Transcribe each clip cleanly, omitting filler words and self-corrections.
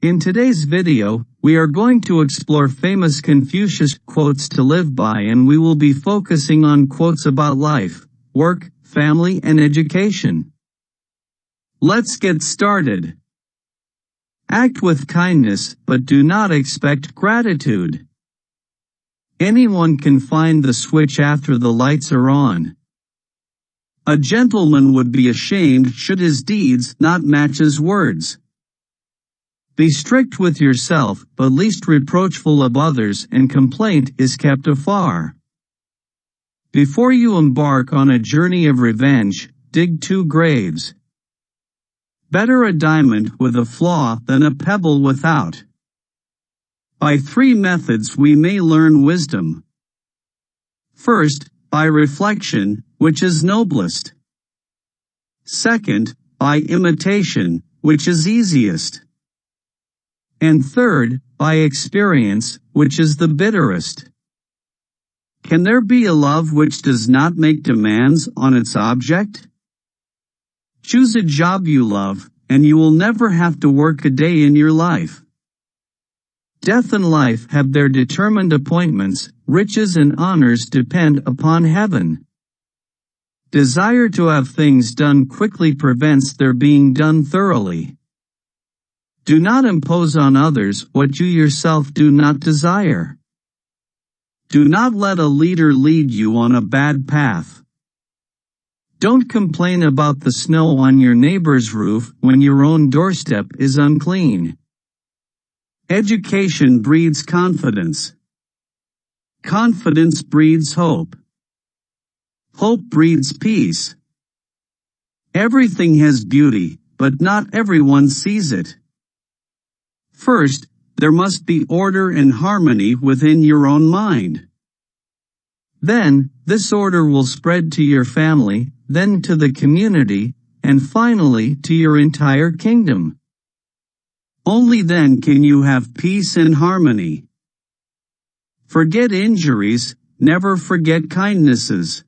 In today's video, we are going to explore famous Confucius quotes to live by, and we will be focusing on quotes about life, work, family, and education. Let's get started. Act with kindness, but do not expect gratitude. Anyone can find the switch after the lights are on. A gentleman would be ashamed should his deeds not match his words. Be strict with yourself, but least reproachful of others, and complaint is kept afar. Before you embark on a journey of revenge, dig 2 graves. Better a diamond with a flaw than a pebble without. By 3 methods we may learn wisdom. First, by reflection, which is noblest. Second, by imitation, which is easiest. And third, by experience, which is the bitterest. Can there be a love which does not make demands on its object? Choose a job you love, and you will never have to work a day in your life. Death and life have their determined appointments, riches and honors depend upon heaven. Desire to have things done quickly prevents their being done thoroughly. Do not impose on others what you yourself do not desire. Do not let a leader lead you on a bad path. Don't complain about the snow on your neighbor's roof when your own doorstep is unclean. Education breeds confidence. Confidence breeds hope. Hope breeds peace. Everything has beauty, but not everyone sees it. First, there must be order and harmony within your own mind. Then, this order will spread to your family, then to the community, and finally to your entire kingdom. Only then can you have peace and harmony. Forget injuries, never forget kindnesses.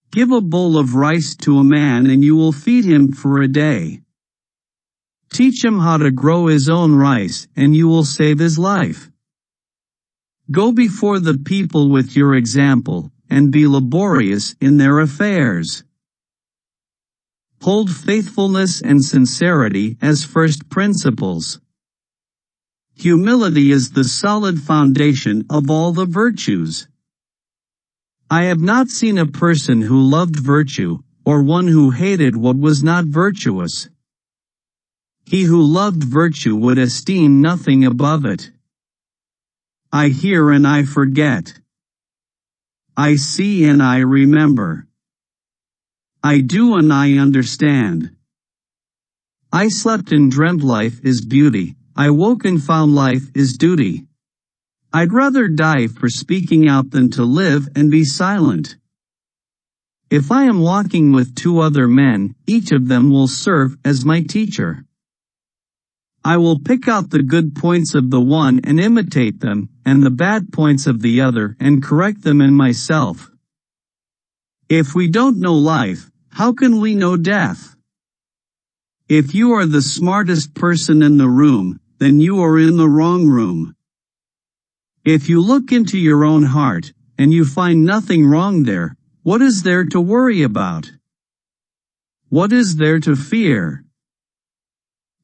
Give a bowl of rice to a man and you will feed him for a day. Teach him how to grow his own rice, and you will save his life. Go before the people with your example, and be laborious in their affairs. Hold faithfulness and sincerity as first principles. Humility is the solid foundation of all the virtues. I have not seen a person who loved virtue, or one who hated what was not virtuous. He who loved virtue would esteem nothing above it. I hear and I forget. I see and I remember. I do and I understand. I slept and dreamt life is beauty. I woke and found life is duty. I'd rather die for speaking out than to live and be silent. If I am walking with 2 other men, each of them will serve as my teacher. I will pick out the good points of the one and imitate them, and the bad points of the other and correct them in myself. If we don't know life, how can we know death? If you are the smartest person in the room, then you are in the wrong room. If you look into your own heart, and you find nothing wrong there, what is there to worry about? What is there to fear?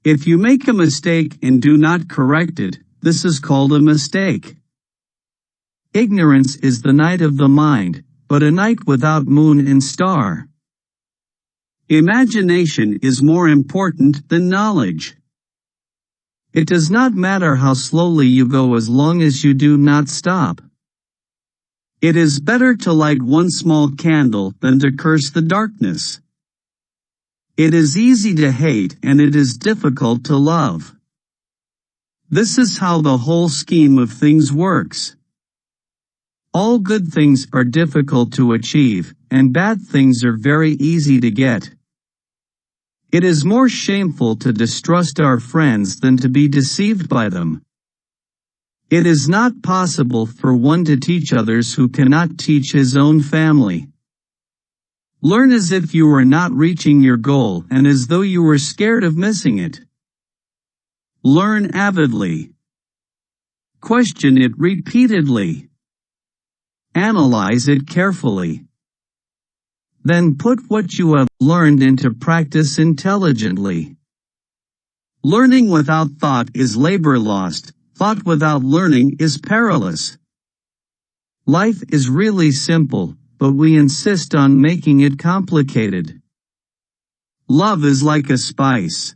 If you make a mistake and do not correct it, this is called a mistake. Ignorance is the night of the mind, but a night without moon and star. Imagination is more important than knowledge. It does not matter how slowly you go as long as you do not stop. It is better to light 1 small candle than to curse the darkness. It is easy to hate and it is difficult to love. This is how the whole scheme of things works. All good things are difficult to achieve, and bad things are very easy to get. It is more shameful to distrust our friends than to be deceived by them. It is not possible for one to teach others who cannot teach his own family. Learn as if you were not reaching your goal and as though you were scared of missing it. Learn avidly. Question it repeatedly. Analyze it carefully. Then put what you have learned into practice intelligently. Learning without thought is labor lost. Thought without learning is perilous. Life is really simple, but we insist on making it complicated. Love is like a spice.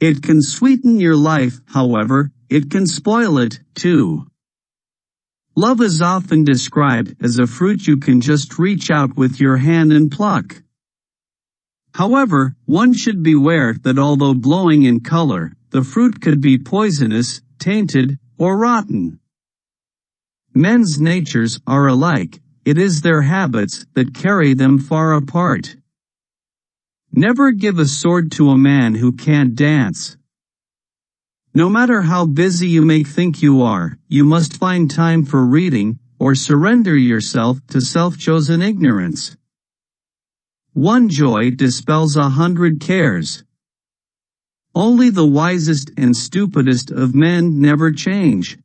It can sweeten your life, however, it can spoil it, too. Love is often described as a fruit you can just reach out with your hand and pluck. However, one should beware that although glowing in color, the fruit could be poisonous, tainted, or rotten. Men's natures are alike, it is their habits that carry them far apart. Never give a sword to a man who can't dance. No matter how busy you may think you are, you must find time for reading, or surrender yourself to self-chosen ignorance. One joy dispels 100 cares. Only the wisest and stupidest of men never change.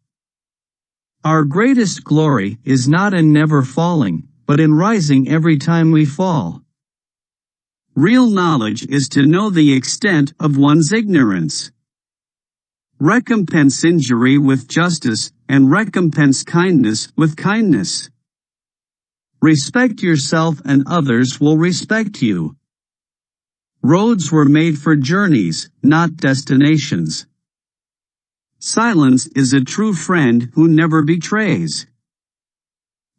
Our greatest glory is not in never falling, but in rising every time we fall. Real knowledge is to know the extent of one's ignorance. Recompense injury with justice, and recompense kindness with kindness. Respect yourself and others will respect you. Roads were made for journeys, not destinations. Silence is a true friend who never betrays.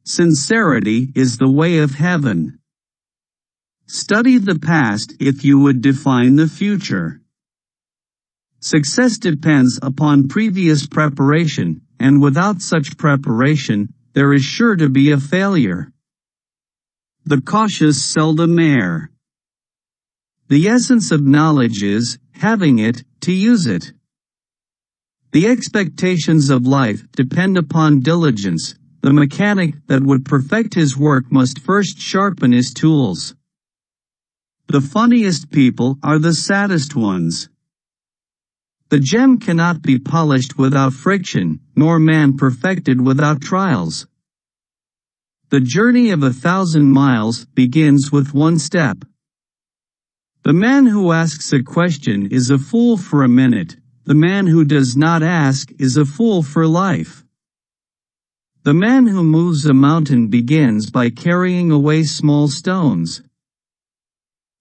Sincerity is the way of heaven. Study the past if you would define the future. Success depends upon previous preparation, and without such preparation, there is sure to be a failure. The cautious seldom err. The essence of knowledge is, having it, to use it. The expectations of life depend upon diligence. The mechanic that would perfect his work must first sharpen his tools. The funniest people are the saddest ones. The gem cannot be polished without friction, nor man perfected without trials. The journey of 1,000 miles begins with one step. The man who asks a question is a fool for a minute. The man who does not ask is a fool for life. The man who moves a mountain begins by carrying away small stones.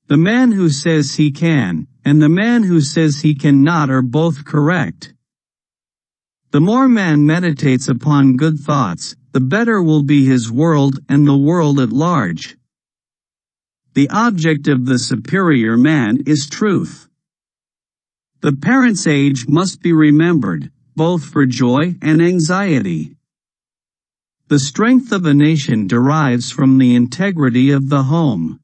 The man who says he can, and the man who says he cannot are both correct. The more man meditates upon good thoughts, the better will be his world and the world at large. The object of the superior man is truth. The parent's age must be remembered, both for joy and anxiety. The strength of a nation derives from the integrity of the home.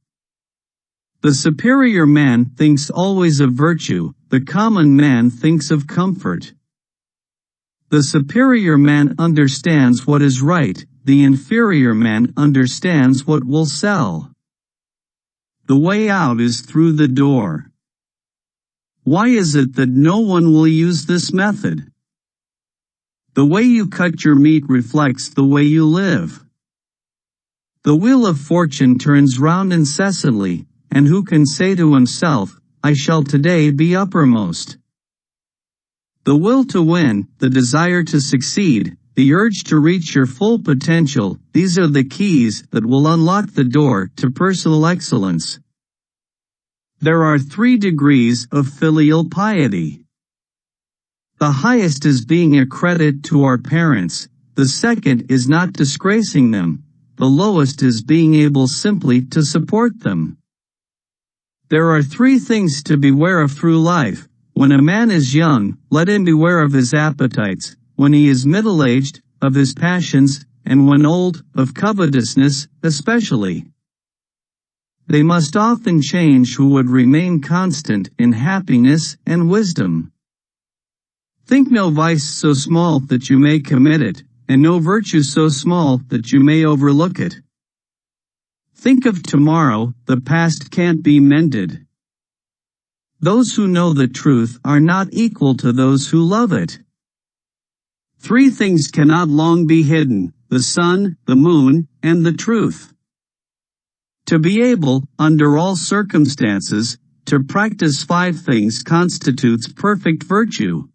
The superior man thinks always of virtue, the common man thinks of comfort. The superior man understands what is right, the inferior man understands what will sell. The way out is through the door. Why is it that no one will use this method? The way you cut your meat reflects the way you live. The wheel of fortune turns round incessantly, and who can say to himself, I shall today be uppermost? The will to win, the desire to succeed, the urge to reach your full potential, these are the keys that will unlock the door to personal excellence. There are 3 degrees of filial piety. The highest is being a credit to our parents, the second is not disgracing them, the lowest is being able simply to support them. There are 3 things to beware of through life. When a man is young, let him beware of his appetites, when he is middle-aged, of his passions, and when old, of covetousness, especially. They must often change who would remain constant in happiness and wisdom. Think no vice so small that you may commit it, and no virtue so small that you may overlook it. Think of tomorrow, the past can't be mended. Those who know the truth are not equal to those who love it. 3 things cannot long be hidden: the sun, the moon, and the truth. To be able, under all circumstances, to practice 5 things constitutes perfect virtue.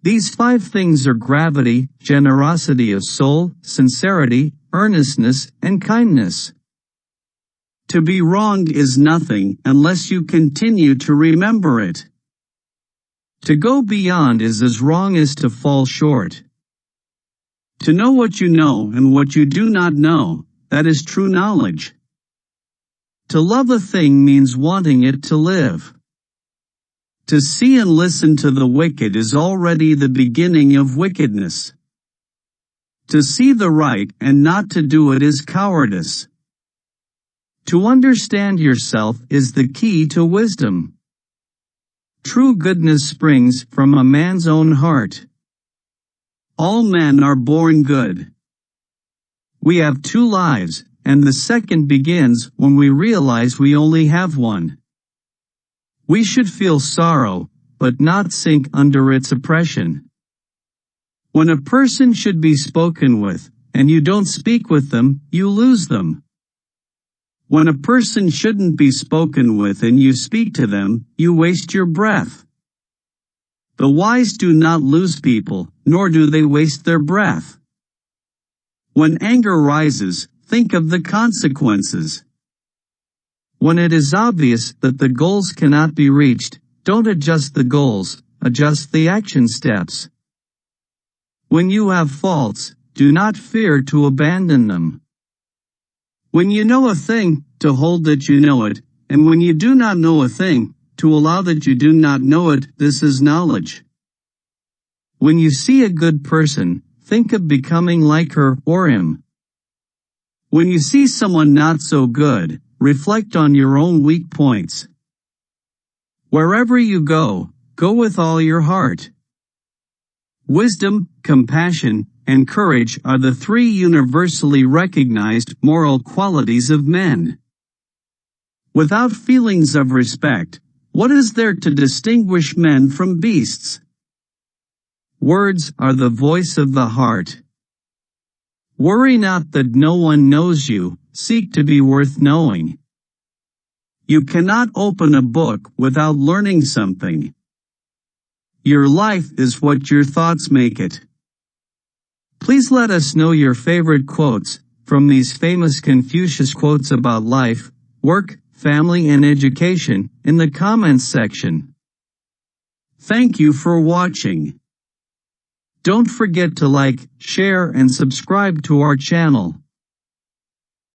These 5 things are gravity, generosity of soul, sincerity, earnestness, and kindness. To be wronged is nothing unless you continue to remember it. To go beyond is as wrong as to fall short. To know what you know and what you do not know, that is true knowledge. To love a thing means wanting it to live. To see and listen to the wicked is already the beginning of wickedness. To see the right and not to do it is cowardice. To understand yourself is the key to wisdom. True goodness springs from a man's own heart. All men are born good. We have 2 lives, and the second begins when we realize we only have one. We should feel sorrow, but not sink under its oppression. When a person should be spoken with, and you don't speak with them, you lose them. When a person shouldn't be spoken with and you speak to them, you waste your breath. The wise do not lose people, nor do they waste their breath. When anger rises, think of the consequences. When it is obvious that the goals cannot be reached, don't adjust the goals, adjust the action steps. When you have faults, do not fear to abandon them. When you know a thing, to hold that you know it, and when you do not know a thing, to allow that you do not know it, this is knowledge. When you see a good person, think of becoming like her or him. When you see someone not so good, reflect on your own weak points. Wherever you go, go with all your heart. Wisdom, compassion, and courage are the 3 universally recognized moral qualities of men. Without feelings of respect, what is there to distinguish men from beasts? Words are the voice of the heart. Worry not that no one knows you, seek to be worth knowing. You cannot open a book without learning something. Your life is what your thoughts make it. Please let us know your favorite quotes from these famous Confucius quotes about life, work, family and education in the comments section. Thank you for watching. Don't forget to like, share and subscribe to our channel.